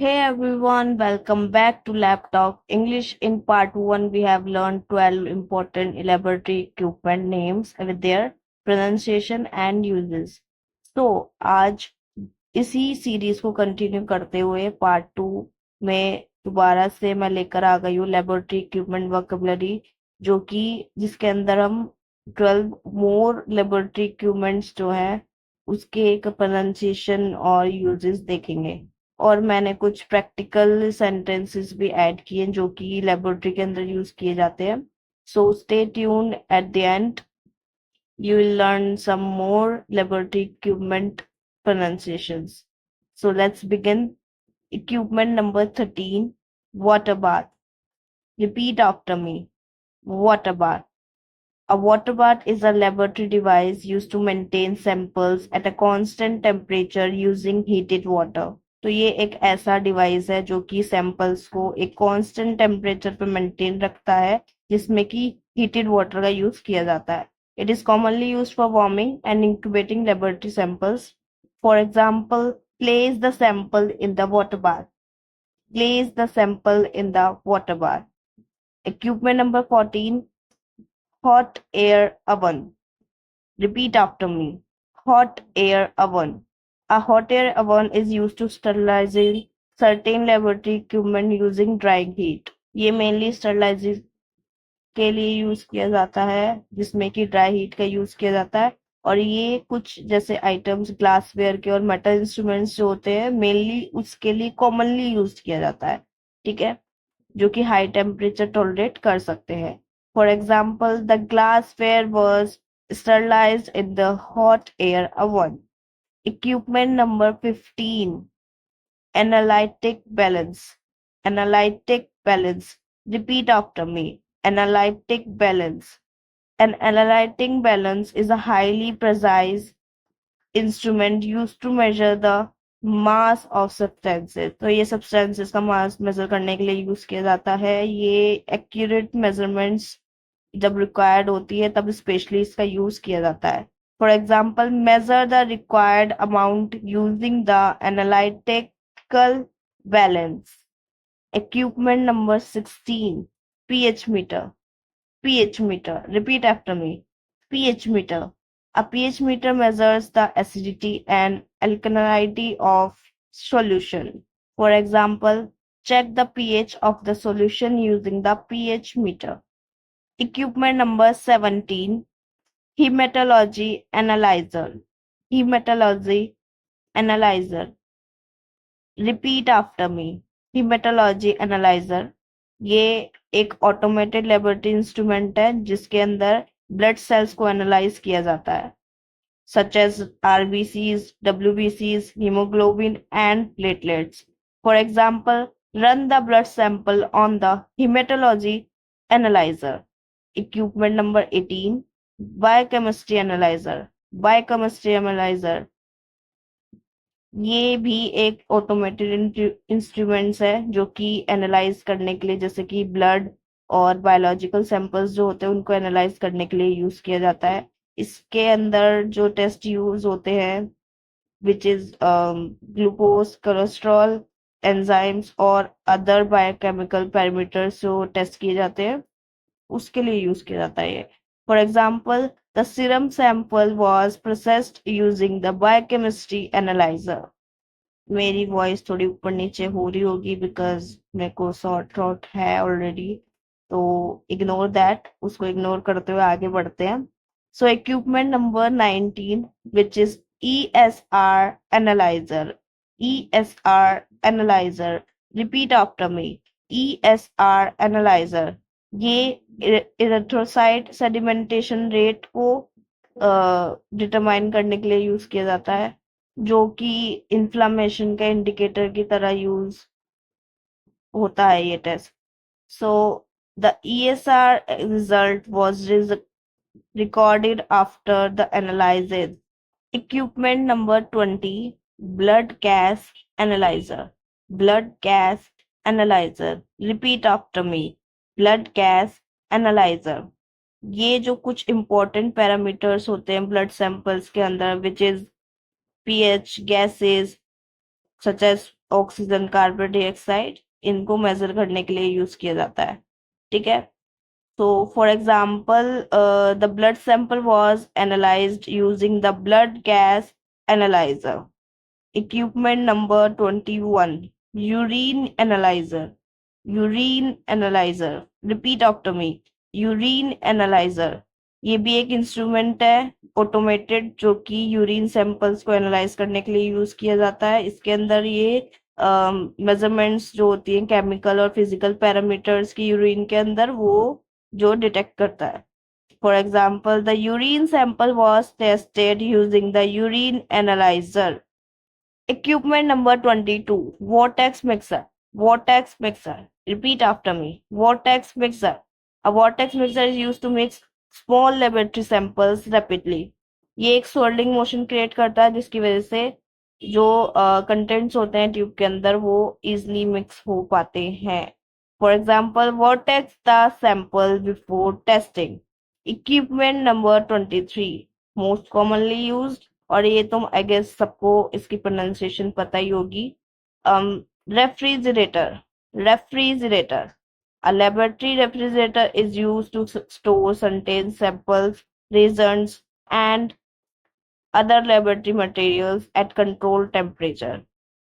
Hey everyone, welcome back to Lab Talk English. In part 1, we have learned 12 important laboratory equipment names with their pronunciation and uses. तो आज इसी series को continue करते हुए part 2 में दोबारा से मैं लेकर आ गई हूँ लेबोरेटरी इक्विपमेंट वोकेबलरी जो कि जिसके अंदर हम 12 मोर लेबोरेटरी इक्विपमेंट्स जो हैं उसके एक प्रोनाउंसिएशन और यूजेस देखेंगे और मैंने कुछ प्रैक्टिकल सेंटेंसेस भी ऐड किए जो कि लेबोरेटरी के अंदर यूज किए जाते हैं. So stay tune at the end. You will learn some more laboratory equipment pronunciations. So let's begin. Equipment number 13, water bath. Repeat after me. Water bath. A water bath is a laboratory device used to maintain samples at a constant temperature using heated water. तो ये एक ऐसा device है जो कि samples को एक constant temperature पे मेंटेन रखता है जिसमें कि हीटेड वाटर का यूज किया जाता है. It is commonly used for warming and incubating laboratory samples. For example, place the sample in the water bath. Place the sample in the water bath. Equipment number 14, hot air oven. Repeat after me. Hot air oven. A hot air oven is used to sterilizing certain laboratory equipment using drying heat. ये mainly sterilizing के लिए use किया जाता है जिसमें कि dry heat का use किया जाता है और ये कुछ जैसे आइटम्स ग्लासवेयर के और मेटल इंस्ट्रूमेंट्स जो होते हैं मेनली उसके लिए कॉमनली यूज किया जाता है. ठीक है, जो कि हाई टेम्परेचर टॉलरेट कर सकते हैं. For example the glassware was sterilised in the hot air oven. Equipment number 15, analytic balance. Analytic balance. Repeat after me. Analytic balance. An analytic balance is a highly precise instrument used to measure the mass of substances. तो ये substances का mass measure करने के लिए use किया जाता है. ये accurate measurements जब required होती है तब स्पेशली इसका यूज किया जाता है. For example measure the required amount using the analytical balance. Equipment number 16, pH meter. pH meter, repeat after me. pH meter. A pH meter measures the acidity and alkalinity of solution. For example, check the pH of the solution using the pH meter. Equipment number 17, hematology analyzer. Hematology analyzer. Repeat after me. Hematology analyzer. ये एक automated laboratory instrument है जिसके अंदर blood cells को analyse किया जाता है such as RBCs, WBCs, hemoglobin, and platelets. For example, run the blood sample on the hematology analyzer. Equipment number 18, biochemistry analyzer. Biochemistry analyzer. ये भी एक ऑटोमेटेड इंस्ट्रूमेंट्स है जो कि एनालाइज करने के लिए जैसे कि ब्लड और बायोलॉजिकल सैंपल्स जो होते हैं उनको एनालाइज करने के लिए यूज किया जाता है. इसके अंदर जो टेस्ट यूज होते हैं which is glucose, cholesterol, enzymes और अदर बायोकेमिकल पैरामीटर्स जो टेस्ट किए जाते हैं उसके लिए यूज किया जाता है. For example the serum sample was processed using the biochemistry analyser. मेरी वॉइस थोड़ी ऊपर नीचे हो रही होगी बिकॉज मेरे को शॉर्ट थ्रोट है ऑलरेडी, तो इग्नोर दैट. उसको इग्नोर करते हुए आगे बढ़ते हैं. So equipment number 19 which is ESR analyser. ESR analyser. Repeat after me. ESR analyser. ये इरेथ्रोसाइट सेडिमेंटेशन रेट को डिटरमाइन करने के लिए यूज किया जाता है जो कि इन्फ्लामेशन का इंडिकेटर की तरह यूज होता है ये test. So the ESR result was recorded after the analysis. Equipment number 20, blood gas analyzer. Blood gas analyzer. Repeat after me. Blood gas analyzer. ये जो कुछ important parameters होते हैं blood samples के अंदर which is pH, gases such as oxygen, carbon dioxide, इनको major करने के लिए यूज किया जाता है। ठीक है। So, for example, the blood sample was analyzed using the blood gas analyzer. Equipment number 21. Urine analyzer. Urine analyzer. Repeat after me. Urine analyzer. ये भी एक इंस्ट्रूमेंट है ऑटोमेटेड, जो कि यूरिन सैंपल्स को एनालाइज करने के लिए यूज किया जाता है। इसके अंदर ये मेजरमेंट्स जो होती हैं केमिकल और फिजिकल पैरामीटर्स की यूरिन के अंदर, वो जो डिटेक्ट करता है। For example, the urine sample was tested using the urine analyzer. Equipment number 22. Vortex mixer. Vortex mixer. Repeat after me. Vortex mixer. A vortex mixer is used to mix small laboratory samples rapidly. ये एक swirling motion create करता है, जिसकी वजह से जो contents होते हैं ट्यूब के अंदर वो easily mix हो पाते हैं। For example, vortex the sample before testing. Equipment number 23. Most commonly used, और ये तुम आई गेस सबको इसकी प्रोनाउंसिएशन पता ही होगी। Refrigerator. Refrigerator. A laboratory refrigerator is used to store certain samples, reagents, and other laboratory materials at controlled temperature.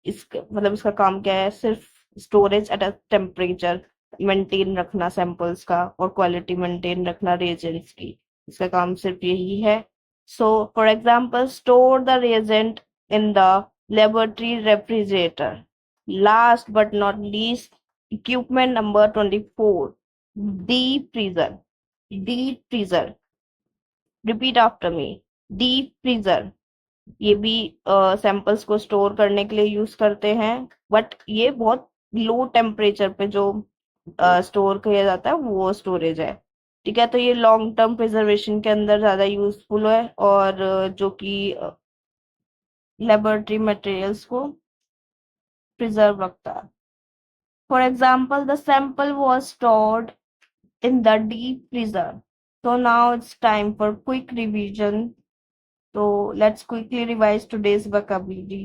इसका काम क्या है? सिर्फ storage at a temperature maintain रखना सैंपल्स का, और क्वालिटी मेंटेन रखना रिएजेंट्स की। इसका काम सिर्फ यही है। So for example, store the reagent in the laboratory refrigerator. Last but not least, equipment number 24, deep freezer. Deep freezer. Repeat after me. Deep freezer. ये भी सैंपल्स को स्टोर करने के लिए यूज करते हैं, बट ये बहुत लो टेम्परेचर पे जो स्टोर किया जाता है वो स्टोरेज है। ठीक है। तो ये लॉन्ग टर्म प्रिजर्वेशन के अंदर ज्यादा यूजफुल है, और जो कि लेबोरेटरी मटेरियल्स को प्रिजर्व रखता है। For example, the sample was stored in the deep freezer. So now it's time for quick revision. So let's quickly revise today's vocabulary.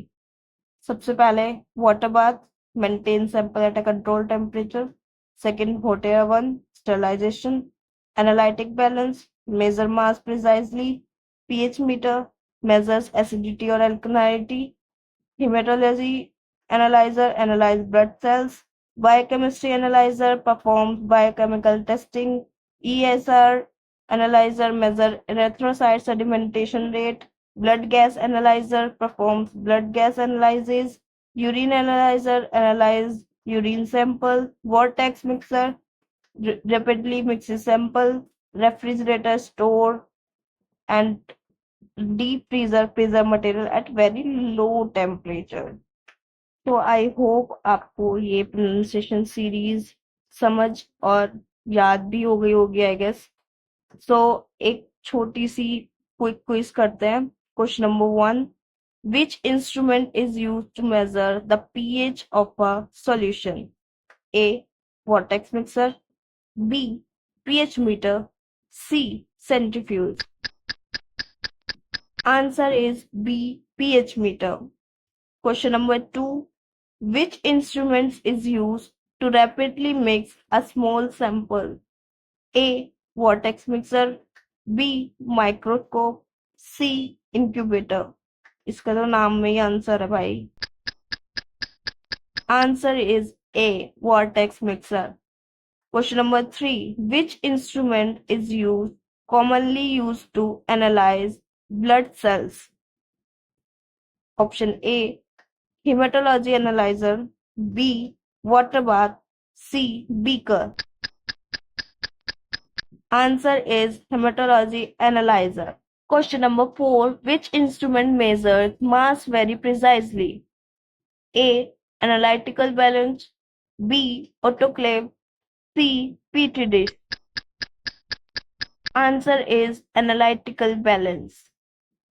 सबसे पहले water bath, maintain sample at a control temperature. Second, hot air oven, sterilisation. Analytic balance, measure mass precisely. PH meter, measures acidity और alkalinity. Hematology analyzer analyze blood cells. Biochemistry analyzer performs biochemical testing. ESR analyzer measure erythrocyte sedimentation rate. Blood gas analyzer performs blood gas analysis. Urine analyzer analyze urine sample. Vortex mixer rapidly mixes sample. Refrigerator store and deep freezer preserve material at very low temperature. तो I hope आपको ये pronunciation series समझ और याद भी हो गई होगी आई गेस। सो एक छोटी सी क्विक क्विज करते हैं। Question number 1, which instrument is use to measure the pH of a solution? A, vortex mixer, B, pH meter, C, centrifuge. Answer is B, pH meter. Question number 2, which instruments is used to rapidly mix a small sample? A, vortex mixer, B, microscope, C, incubator. इसका तो नाम में ही answer है भाई। Answer is A, vortex mixer. Question number 3, which instrument is commonly used to analyze blood cells? Option A, hematology analyzer, B, water bath, C, beaker. Answer is hematology analyzer. Question number 4, which instrument measures mass very precisely? A, analytical balance, B, autoclave, C, petri dish. Answer is analytical balance.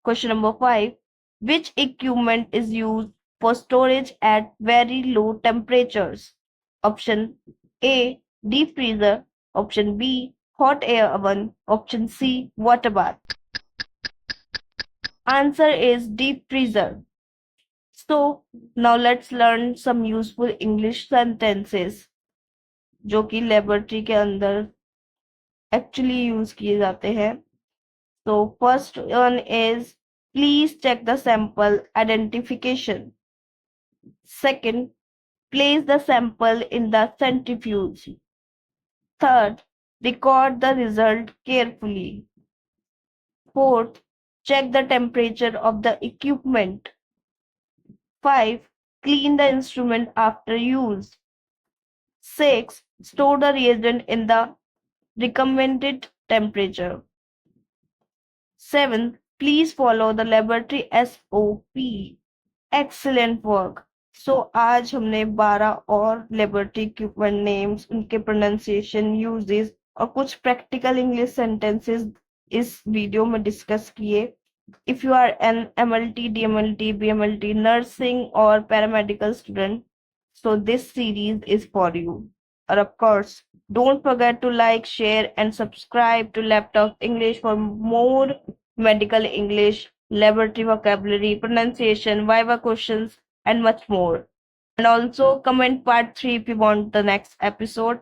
Question number 5, which equipment is used for storage at very low temperatures? Option A, deep freezer. Option B, hot air oven. Option C, water bath. Answer is deep freezer. So now let's learn some useful English sentences जो कि laboratory के अंदर actually use किए जाते हैं. So first one is please check the sample identification. Second, place the sample in the centrifuge. Third, record the result carefully. Fourth, check the temperature of the equipment. 5. Clean the instrument after use. 6. Store the reagent in the recommended temperature. 7. Please follow the laboratory SOP. Excellent work. So आज हमने 12 और laboratory equipment names, उनके pronunciation, uses और कुछ practical English sentences इस video में discuss किए. If you are an MLT, DMLT, BMLT, nursing or paramedical student, so this series is for you. And of course, don't forget to like, share, and subscribe to Laptop English for more medical English, laboratory vocabulary, pronunciation, Viva questions, and much more. And also comment part 3 if you want the next episode.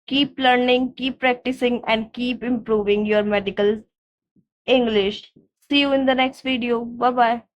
Keep learning, keep practicing, and keep improving your medical English. See you in the next video. Bye bye.